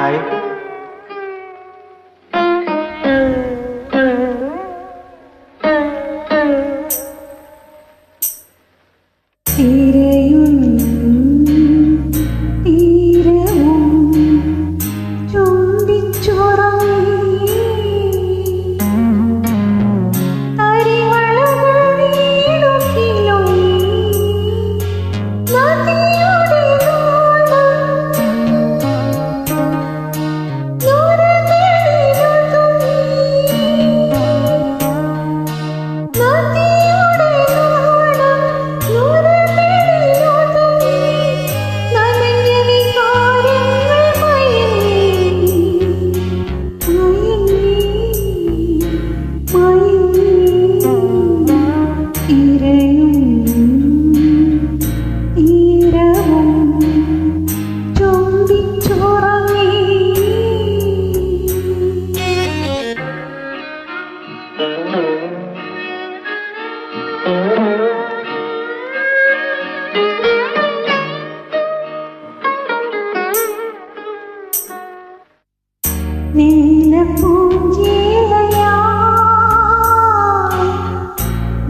Hi.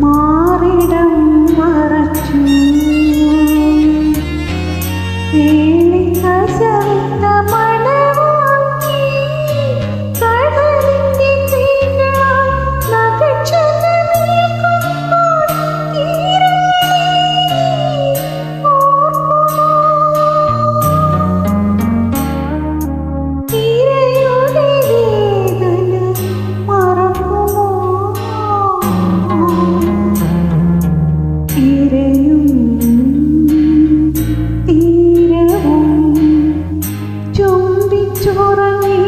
മാറിടം മറച്ചു കസവിത്ത മണവാക്കി കടലിന്റെ തീരമായി നഗക്ഷതമേൽക്കുമ്പോൾ തീരയുടെ വേദന മറക്കുമോ? തീരയും തീരവും ചുംബിച്ചുറങ്ങി.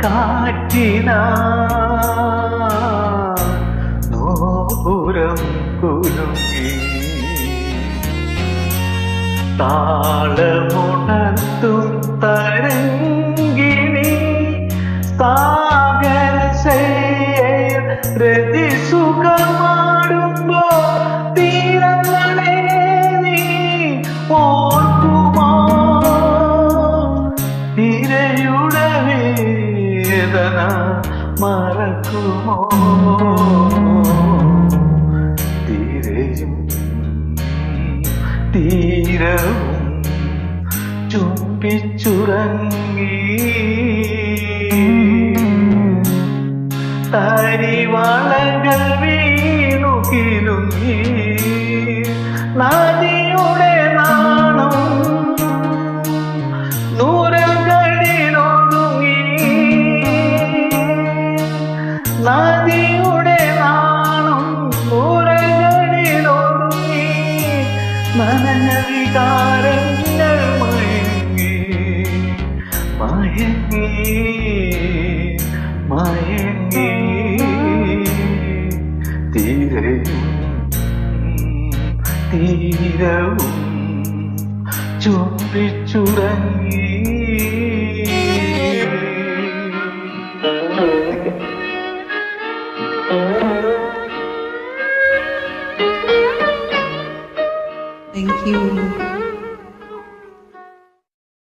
കാറ്റിനാ നോപുരം കുലുങ്ങി താളമുണർത്തും തരംഗിണി സാഗരശയ്യയിൽ രതിസുഖമാടുമ്പോ തീരങ്ങളെ നീ ഓർക്കുമോ? തിരയുടെ വേദന മറക്കുമോ? തിരയും തീരവും ചുംബിച്ചുറങ്ങി തരിവളകൾ വീണു കിലുങ്ങി നദിയുടെ നാണം നൂരകളിലൊതുങ്ങി നദിയുടെ നാണം നൂരകളിലൊതുങ്ങി നനഞ്ഞ വികാരങ്ങൾ മയങ്ങി മയങ്ങി മയങ്ങി തീരയും തീരവും ചുംബിച്ചുറങ്ങി. Thank you.